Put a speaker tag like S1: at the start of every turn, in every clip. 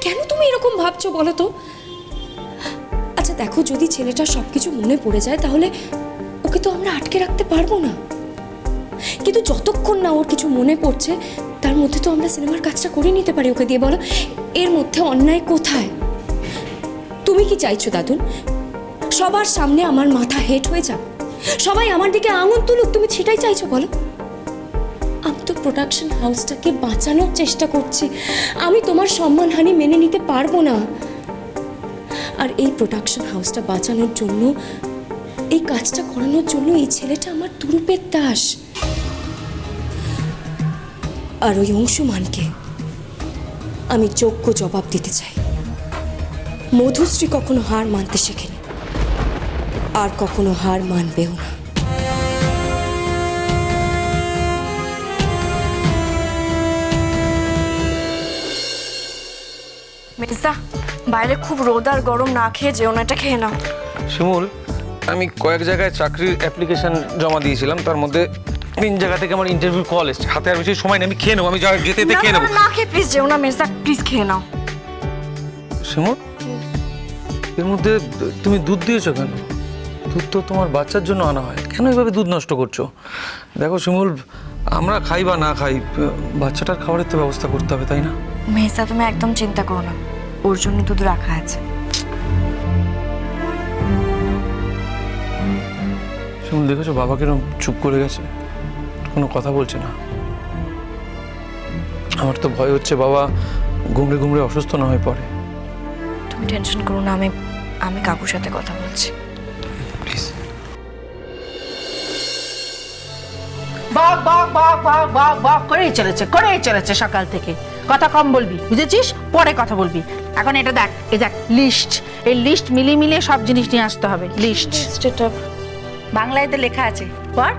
S1: কেন তুমি এরকম ভাবছো বলো তো? আচ্ছা দেখো, যদি ছেলেটা সবকিছু মনে পড়ে যায় তাহলে ওকে তো আমরা আটকে রাখতে পারবো না। কিন্তু যতক্ষণ না ওর কিছু মনে পড়ছে তার মধ্যে তো আমরা সিনেমার কাজটা করে নিতে পারি ওকে দিয়ে। বলো এর মধ্যে অন্যায় কোথায়? তুমি কি চাইছো দাদুন সবার সামনে আমার মাথা হেট হয়ে যাক, সবাই আমার দিকে আঙুল তুলুক? তুমি সেটাই চাইছো বলো? আমি তো প্রোডাকশন হাউসটাকে বাঁচানোর চেষ্টা করছি। আমি তোমার সম্মানহানি মেনে নিতে পারবো না। আর এই প্রোডাকশন হাউসটা বাঁচানোর জন্য, এই কাজটা করানোর জন্য এই ছেলেটা আমার তুরুপের দাস। আর ওই অংশুমানকে আমি যোগ্য জবাব দিতে চাই। মধুশ্রী কখনো হার মানতে শেখেনি, আর কখনো হার মানবেও না।
S2: মির্জা, বাইরে খুব রোদ আর গরম, না খেয়ে যেও না, এটা খেয়ে নাও।
S3: শিমুল, আমি কয়েক জায়গায় চাকরির অ্যাপ্লিকেশন জমা দিয়েছিলাম, তার মধ্যে 3 জায়গা থেকে আমার ইন্টারভিউ কল এসেছে। হাতে আর বেশি সময় নেই, আমি খেয়ে নেবো। আমি যেতে খেয়ে নেবো।
S2: না খেয়ে প্লিজ যেও না মির্জা, প্লিজ খেয়ে নাও।
S3: শিমুল, এর মধ্যে তুমি দুধ দিয়েছো কেন? দুধ তো তোমার বাচ্চার জন্য আনা হয়, কেন এভাবে দুধ নষ্ট করছো? দেখো শিমুল, আমরা খাই বা না খাই, বাচ্চাটার খাবারের তো ব্যবস্থা করতে হবে, তাই না?
S2: মির্জা তুমি একদম চিন্তা করো না, ওর জন্য দুধ রাখা আছে।
S3: শিমুল, দেখেছো বাবা কিরম চুপ করে গেছে, কোনো কথা বলছে না। আমার তো ভয় হচ্ছে বাবা ঘুমড়ে ঘুমড়ে অসুস্থ না হয়ে পড়ে।
S2: তুমি টেনশন করো না, আমি কাকুর সাথে কথা বলছি।
S3: প্লিজ।
S4: বাহ বাহ বাহ বাহ বাহ বাহ করেই চলেছে সকাল থেকে। কথা কম বলবি, বুঝেছিস? পরে কথা বলবি। এখন এটা দেখ, এই দেখ লিস্ট, এই লিস্ট মিলিয়ে সব জিনিস নিয়ে আসতে হবে। লিস্ট
S2: এটা
S4: বাংলায় তো লেখা আছে, পড়।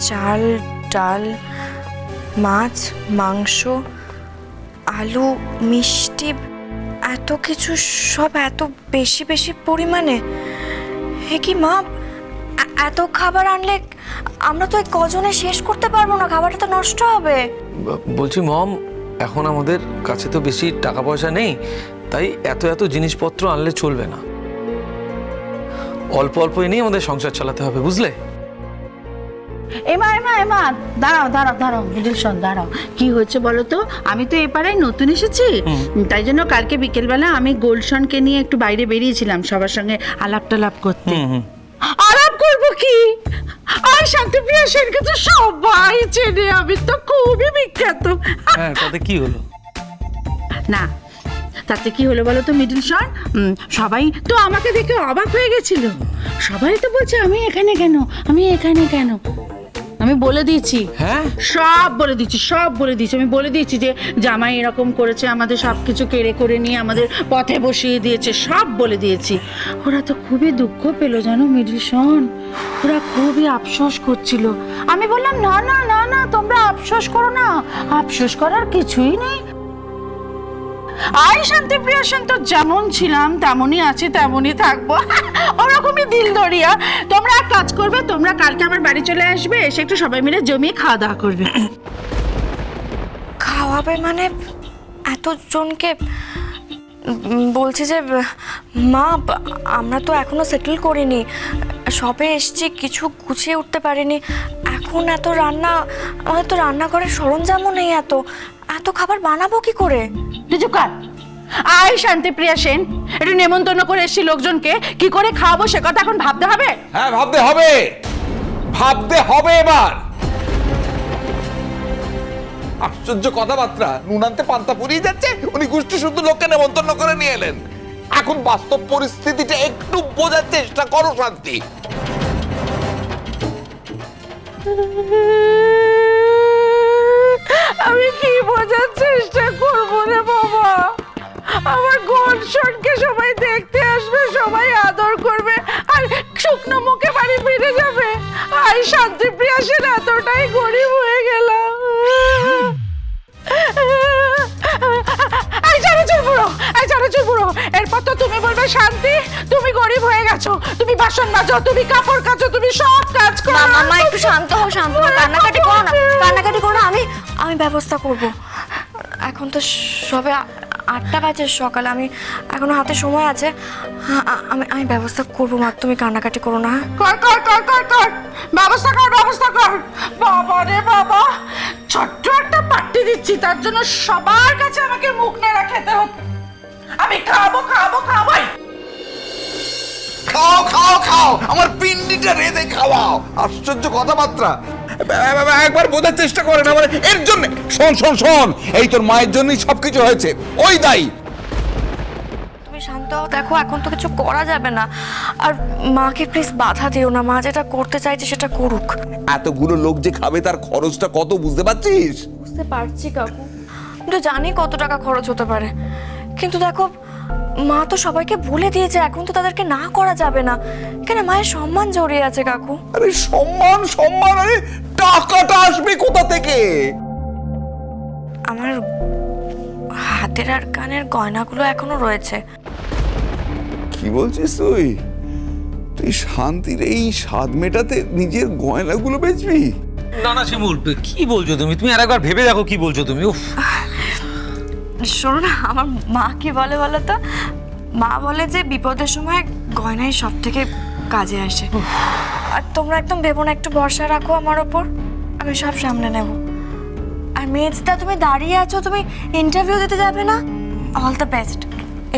S2: চাল, ডাল, মাছ, মাংস, আলু, মিষ্টি, এত কিছু, সব এত বেশি বেশি পরিমাণে। হে কি মা, এত খাবার আনলে আমরা তো কজনে শেষ করতে পারবো না, খাবারটা তো নষ্ট হবে।
S3: বলছি মম, এখন আমাদের কাছে তো বেশি টাকা পয়সা নেই, তাই এত এত জিনিসপত্র আনলে চলবে না। অল্প অল্প এনেই আমাদের সংসার চালাতে হবে, বুঝলে?
S4: এমা দাঁড়াও বুঝলশন, দাঁড়াও। কি হয়েছে বলো তো? আমি তো এপারে নতুন এসেছি, তাই জন্য কালকে বিকেলবেলা আমি গোলশনকে নিয়ে একটু বাইরে বেরিয়েছিলাম সবার সঙ্গে আলাপ টালাপ করতে। আলাপ করবো কি, আর শান্তিপ্রিয়া সেনকে তো সবাই চেনে, আমি তো খুবই বিখ্যাত।
S3: হ্যাঁ, তাতে কি হলো?
S4: না, তাতে কি হলো বলো তো মিডল শন? সবাই তো আমাকে দেখে অবাক হয়ে গেছিল। সবাই তো বলছে আমি এখানে কেন। আমি বলে দিয়েছি,
S3: হ্যাঁ
S4: সব বলে দিয়েছি। আমি বলে দিয়েছি যে জামাই এরকম করেছে, আমাদের সব কিছু কেড়ে করে নিয়ে আমাদের পথে বসিয়ে দিয়েছে, সব বলে দিয়েছি। ওরা তো খুবই দুঃখ পেল জানো মিডল শন, ওরা খুবই আফসোস করছিল। আমি বললাম না না না না, তোমরা আফসোস করো না, আফসোস করার কিছুই নেই। আই শান্তিপ্রিয়া সেন তো যেমন ছিলাম তেমনই আছি, তেমনই থাকবো, ওরকমই দিল দরিয়া। তোমরা এক কাজ করবে, তোমরা কালকে আমার বাড়ি চলে আসবে, এসে একটু সবাই মিলে জমিয়ে খাওয়া দাওয়া করবে।
S2: খাওয়াবে মানে এতজনকে? বলছি যে মা, আমরা তো এখনো সেটেল করিনি, সবে এসছি, কিছু গুছিয়ে উঠতে পারিনি। এখন এত রান্না, আমাদের তো রান্নাঘরের সরঞ্জামও নেই, এত খাবার বানাবো কি করে?
S4: চুকার আই শান্তিপ্রিয়া সেন, একটু নেমন্তন্ন করে এসছি লোকজনকে, কি করে খাওয়াবো সে কথা এখন ভাবতে হবে।
S5: হ্যাঁ, ভাবতে হবে এবার। আশ্চর্য কথাবার্তা, নুনান্তে পান্তা ফুরিয়ে যাচ্ছে, উনি গোষ্ঠী শুধু লোককে নেমন্তন্ন করে নিয়ে এলেন। এখন বাস্তব পরিস্থিতিটা একটু বোঝার চেষ্টা করো শান্তি।
S4: আমি কি বোঝার চেষ্টা করবো রে বাবা? আমার গোলশনকে সবাই দেখতে আসবে, সবাই আদর করবে, আর শুকনো মুখে বাড়ি ফিরে যাবে। আর শান্তিপ্রিয়া সেন এতটাই গরিব হয়ে গেলাম। চানাচুর বুড়ো, এরপর তো তুমি বলবে শান্তি তুমি গরিব হয়ে গেছো, তুমি বাসন মাজো, তুমি কাপড় কাচো, তুমি সব কাজ করো।
S2: মামা একটু শান্ত হও, কান্নাকাটি করো না, আমি ব্যবস্থা করব। এখন তো সবে 8টা বাজে সকাল, আমি এখনো হাতে সময় আছে। আমি ব্যবস্থা করবো মা, তুমি কান্নাকাটি করো না।
S4: কর কর কর কর কর, ব্যবস্থা কর ব্যবস্থা কর। বাবা রে বাবা, ছোট্ট একটা পার্টি দিচ্ছি, তার জন্য সবার কাছে আমাকে মুখ নেড়া খেতে হচ্ছে। আমি খাবো খাবো খাবোই।
S5: খাও খাও খাও, আমার পিন্ডিটা রেঁধে খাওয়াও। আশ্চর্য কথাবার্তা। একবার বোঝার চেষ্টা করেন আমার এর জন্য। শোন শোন শোন, এই তোর মায়ের জন্যই সবকিছু হয়েছে, ওই দায়ী।
S2: তুমি শান্ত হও, দেখো এখন তো কিছু করা যাবে না। আর মাকে প্লিজ বাধা দিও না, মা যেটা করতে চাইছে সেটা করুক।
S5: এতগুলো লোক যে খাবে তার খরচটা কত বুঝতে পারছিস?
S2: বুঝতে পারছি কাকু, আমি তো জানি কত টাকা খরচ হতে পারে, কিন্তু দেখো মা তো সবাইকে বলে দিয়েছে, এখন তো তাদেরকে না করা যাবে না। কেন, মায়ের সম্মান জড়িয়ে আছে কাকু।
S5: আরে সম্মান সম্মান, আরে টাকাটা আসবে কোথা থেকে?
S2: আমার হাতের আর কানের গয়নাগুলো এখনো রয়েছে।
S5: কি বলছিস তুই? তুই শান্তির এই স্বাদ মেটাতে নিজের গয়নাগুলো বেচবি?
S3: না না শিমুল, কি বলছো তুমি? তুমি আরেকবার ভেবে দেখো কি বলছো তুমি। উফ,
S2: শোনো না, আমার মা কি বলে বলো তো? মা বলে যে বিপদের সময় গয়নাই সব থেকে কাজে আসে। আর তোমরা একদম ভেবো না, একটু ভরসা রাখো আমার ওপর, আমি সব সামনে নেব। আর মেজদা, তুমি দাঁড়িয়ে আছো, তুমি ইন্টারভিউ দিতে যাবে না? অল দ্য বেস্ট,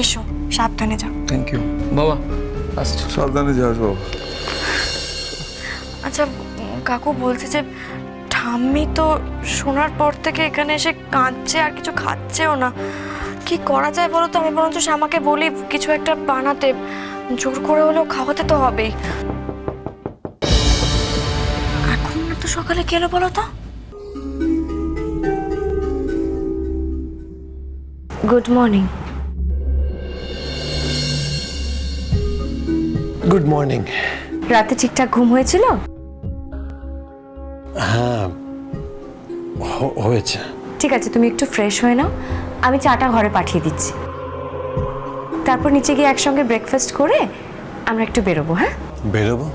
S2: এসো, সাবধানে যাও।
S3: থ্যাংক ইউ বাবা, আসছি।
S5: সাবধানে যাস বাবা।
S2: আচ্ছা কাকু, বলছে যে ঠাম্মি তো শোনার পর থেকে এখানে এসে কাঁদছে, আর কিছু খাচ্ছেও না। কি করা যায় বলো তো? আমি বরঞ্চ শ্যামাকে বলি কিছু একটা বানাতে, জোর করে হলেও খাওয়াতে তো হবেই। এখন না তো সকালে গেলো বলো তো? Good morning.
S6: Good morning.
S1: রাতে ঠিকঠাক ঘুম হয়েছিল?
S6: হ্যাঁ, হয়েছে।
S1: ঠিক আছে, তুমি একটু ফ্রেশ হয়ে নাও, আমি চাটা ঘরে পাঠিয়ে দিচ্ছি। তারপর নিচে গিয়ে একসঙ্গে ব্রেকফাস্ট করে আমরা একটু বেরোবো। হ্যাঁ,
S6: বেরোবো?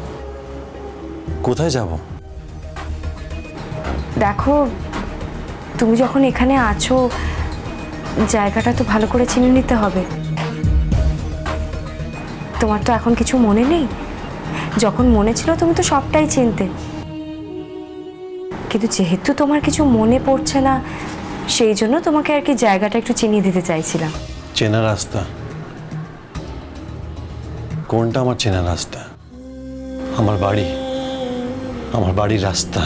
S6: কোথায় যাব?
S1: দেখো, তুমি যখন এখানে আছো, জায়গাটা তো ভালো করে চিনে নিতে হবে। তোমার তো এখন কিছু মনে নেই, যখন মনে ছিল তুমি তো সবটাই চিনতে। কিন্তু যেহেতু তোমার কিছু মনে পড়ছে না, সেই জন্য তোমাকে আর কি জায়গাটা একটু চিনিয়ে দিতে চাইছিলাম।
S6: চেনা রাস্তা? কোনটা আমার চেনা রাস্তা? আমার বাড়ি, আমার বাড়ির রাস্তা।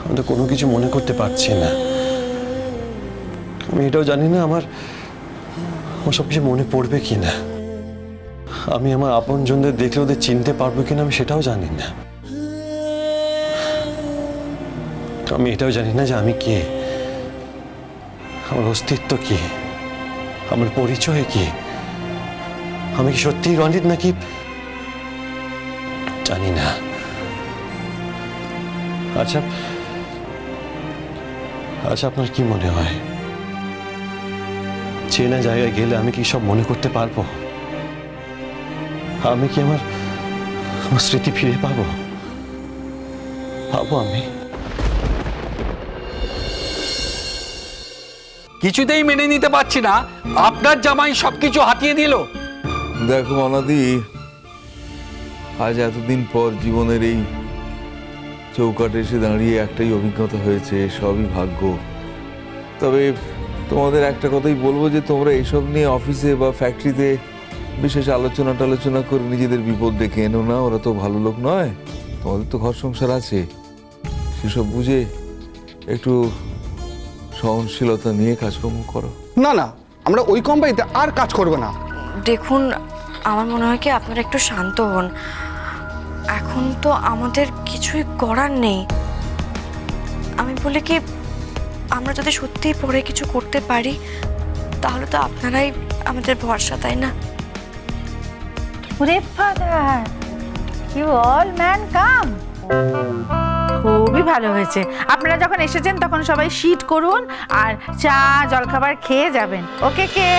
S6: আমি তো কোনো কিছু মনে করতে পারছি না। আমি এটাও জানি না আমার সব কিছু মনে পড়বে কি না। আমি আমার আপনজনদের দেখলে ওদের চিনতে পারবো কিনা আমি সেটাও জানি না। আমি এটাও জানি না যে আমি কে, আমার অস্তিত্ব কি, আমার পরিচয় কি। আমি কি সত্যিই রঞ্জিত নাকি জানি না। আচ্ছা আচ্ছা, আপনার কি মনে হয় চেনা জায়গায় গেলে আমি কি সব মনে করতে পারবো? আমি কি আমার স্মৃতি ফিরে পাবো? আমি
S7: কিছুতেই মেনে নিতে পারছি না, আপনার জামাই সবকিছু হাতিয়ে দিল।
S5: দেখো অনাদি, আজ এতদিন পর জীবনের এই চৌকাটে এসে দাঁড়িয়ে একটাই অভিজ্ঞতা হয়েছে, সবই ভাগ্য। তবে তোমাদের একটা কথাই বলবো যে তোমরা এসব নিয়ে অফিসে বা ফ্যাক্টরিতে বিশেষ আলোচনা টালোচনা করে নিজেদের বিপদ ডেকে এনো না। ওরা তো ভালো লোক নয়, তোমাদের তো ঘর সংসার আছে, সেসব বুঝে একটু সহনশীলতা নিয়ে কাজকর্ম করো।
S8: না না, আমরা ওই কোম্পানিতে আর কাজ করব না।
S2: দেখুন, আমার মনে হয় কি আপনারা একটু শান্ত হন। এখন তো আমাদের কিছুই করার নেই। আমি বলি কি, আমরা যদি সত্যিই পরে কিছু করতে পারি, তাহলে তো আপনারাই আমাদের ভরসা, তাই না?
S4: ওরে father, you all man come. খুবই ভালো হয়েছে, আপনারা যখন এসেছেন তখন সবাই সিট করুন আর চা জলখাবার খেয়ে যাবেন। ওকে কে?